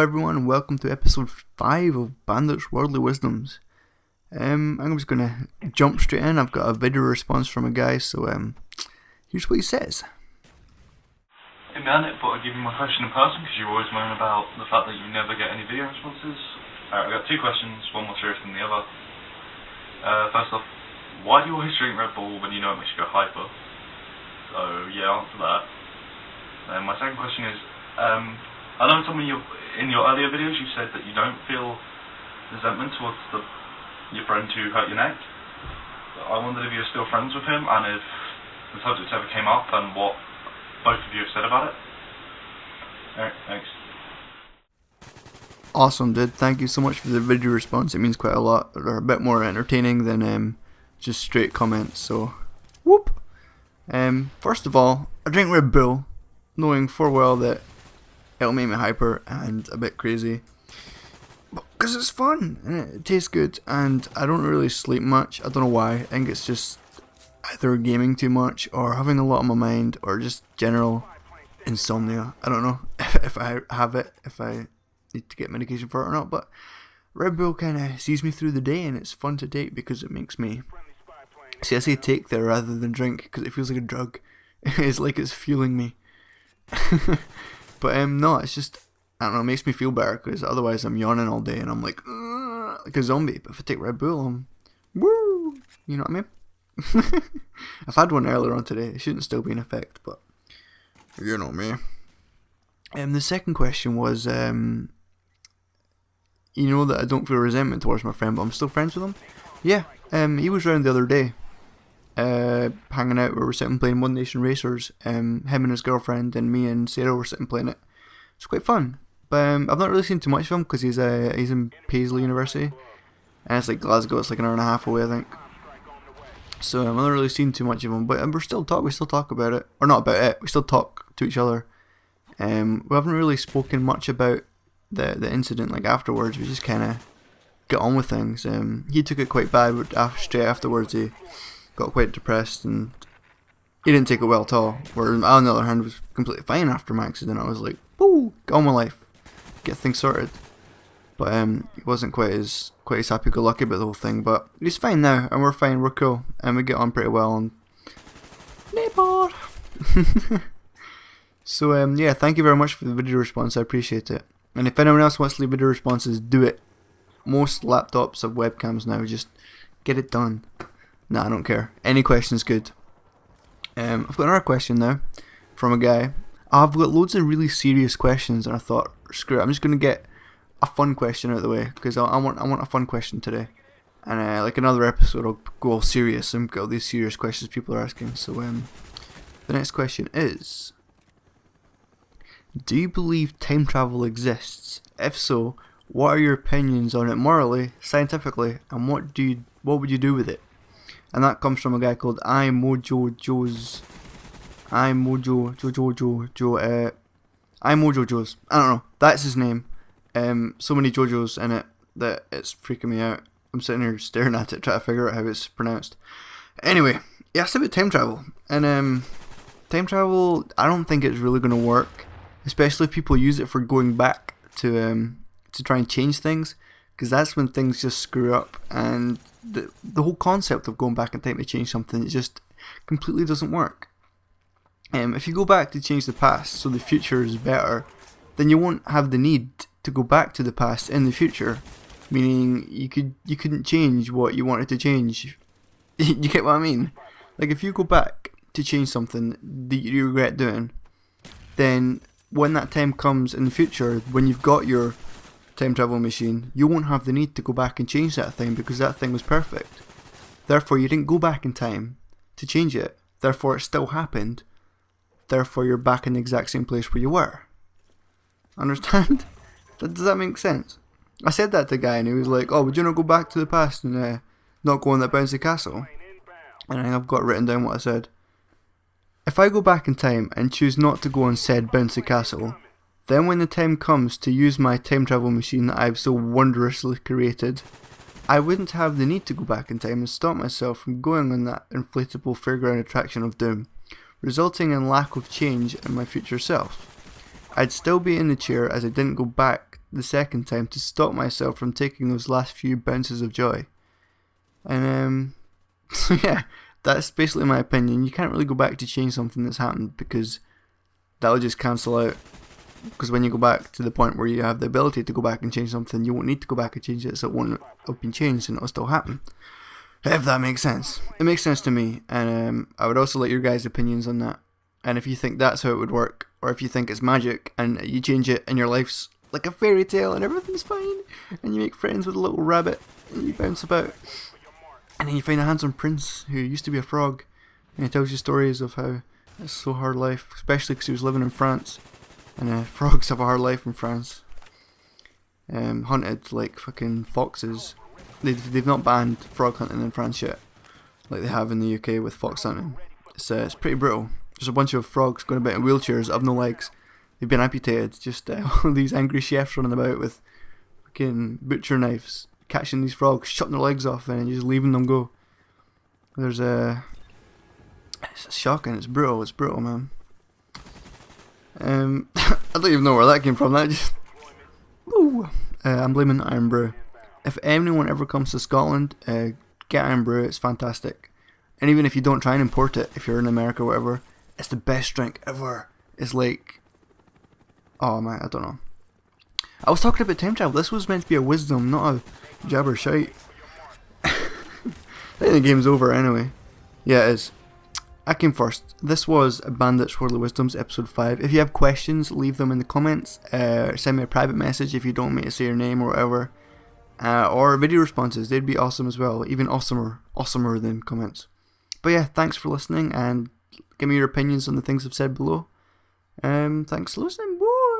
everyone, and welcome to episode 5 of Bandit's Worldly Wisdoms. I'm just gonna jump straight in. I've got a video response from a guy, so here's what he says. Hey Bandit, thought I'd give you my question in person because you always moan about the fact that you never get any video responses. I've got two questions, one more serious than the other. First off, why do you always drink Red Bull when you know it makes you go hyper? So yeah, answer that. And my second question is, I know in some of your earlier videos you said that you don't feel resentment towards your friend who hurt your neck. I wondered if you're still friends with him and if the subject ever came up and what both of you have said about it. Alright, thanks. Awesome, dude. Thank you so much for the video response. It means quite a lot. They're a bit more entertaining than just straight comments. So, whoop. First of all, I drink Red Bull, knowing full well that it'll make me hyper and a bit crazy, because it's fun and it tastes good, and I don't really sleep much. I don't know why. I think it's just either gaming too much or having a lot on my mind or just general insomnia. I don't know if I have it, if I need to get medication for it or not, but Red Bull kind of sees me through the day and it's fun to take because it makes me, see, I say take there rather than drink because it feels like a drug. It's like it's fueling me. But no, it's just, I don't know, it makes me feel better because otherwise I'm yawning all day and I'm like a zombie. But if I take Red Bull, I'm woo, you know what I mean? I've had one earlier on today. It shouldn't still be in effect, but you know me. The second question was, you know that I don't feel resentment towards my friend, but I'm still friends with him. Yeah, he was around the other day, hanging out. We were sitting playing One Nation Racers. Him and his girlfriend and me and Sarah were sitting playing it. It's quite fun. But I've not really seen too much of him because he's in Paisley University, and it's like Glasgow. It's like an hour and a half away, I think. So I've not really seen too much of him. But we still talk about it, or not about it. We still talk to each other. We haven't really spoken much about the incident like afterwards. We just kind of get on with things. He took it quite bad, but straight afterwards he got quite depressed and he didn't take it well at all. Whereas I, on the other hand, was completely fine after my accident. I was like, woo, get on with life, get things sorted. But he wasn't quite as happy-go-lucky about the whole thing. But he's fine now, and we're fine. We're cool, and we get on pretty well. And neighbour. So yeah, thank you very much for the video response. I appreciate it. And if anyone else wants to leave video responses, do it. Most laptops have webcams now. Just get it done. Nah, I don't care. Any question's good. I've got another question now from a guy. I've got loads of really serious questions, and I thought, screw it, I'm just gonna get a fun question out of the way because I want a fun question today. And like another episode, I'll go all serious and get all these serious questions people are asking. So the next question is: do you believe time travel exists? If so, what are your opinions on it morally, scientifically, and what would you do with it? And that comes from a guy called iMojo Joes. I don't know. That's his name. So many JoJos in it that it's freaking me out. I'm sitting here staring at it, trying to figure out how it's pronounced. Anyway, he asked about time travel, and time travel, I don't think it's really going to work, especially if people use it for going back to try and change things, because that's when things just screw up, and the whole concept of going back in time to change something, it just completely doesn't work. If you go back to change the past so the future is better, then you won't have the need to go back to the past in the future, meaning you couldn't change what you wanted to change. You get what I mean? Like if you go back to change something that you regret doing, then when that time comes in the future, when you've got your time travel machine, you won't have the need to go back and change that thing because that thing was perfect. Therefore, you didn't go back in time to change it. Therefore, it still happened. Therefore, you're back in the exact same place where you were. Understand? Does that make sense? I said that to a guy and he was like, oh, would you not go back to the past and not go on that bouncy castle? And I've got written down what I said. If I go back in time and choose not to go on said bouncy castle, then when the time comes to use my time travel machine that I've so wondrously created, I wouldn't have the need to go back in time and stop myself from going on that inflatable fairground attraction of doom, resulting in lack of change in my future self. I'd still be in the chair as I didn't go back the second time to stop myself from taking those last few bounces of joy. And so yeah, that's basically my opinion. You can't really go back to change something that's happened, because that'll just cancel out. Because when you go back to the point where you have the ability to go back and change something, you won't need to go back and change it, so it won't have been changed and it'll still happen. If that makes sense. It makes sense to me, and I would also like your guys' opinions on that. And if you think that's how it would work, or if you think it's magic and you change it and your life's like a fairy tale and everything's fine, and you make friends with a little rabbit and you bounce about, and then you find a handsome prince who used to be a frog, and he tells you stories of how it's so hard life, especially because he was living in France, and frogs have a hard life in France. Hunted like fucking foxes. They've not banned frog hunting in France yet, like they have in the UK with fox hunting. It's pretty brutal. There's a bunch of frogs going about in wheelchairs that have no legs. They've been amputated. Just all these angry chefs running about with fucking butcher knives, catching these frogs, shutting their legs off, and just leaving them go. There's it's shocking. It's brutal, man. I don't even know where that came from. That just, woo. I'm blaming Iron Brew. If anyone ever comes to Scotland, get Iron Brew. It's fantastic. And even if you don't try and import it, if you're in America or whatever, it's the best drink ever. It's like, oh man, I don't know. I was talking about time travel. This was meant to be a wisdom, not a jabber shite. I think the game's over anyway. Yeah, it is. I came first. This was Bandit Swirly Wisdoms episode 5. If you have questions, leave them in the comments. Send me a private message if you don't want me to say your name or whatever. Or video responses. They'd be awesome as well. Even awesomer than comments. But yeah, thanks for listening, and give me your opinions on the things I've said below. Thanks for listening, boy.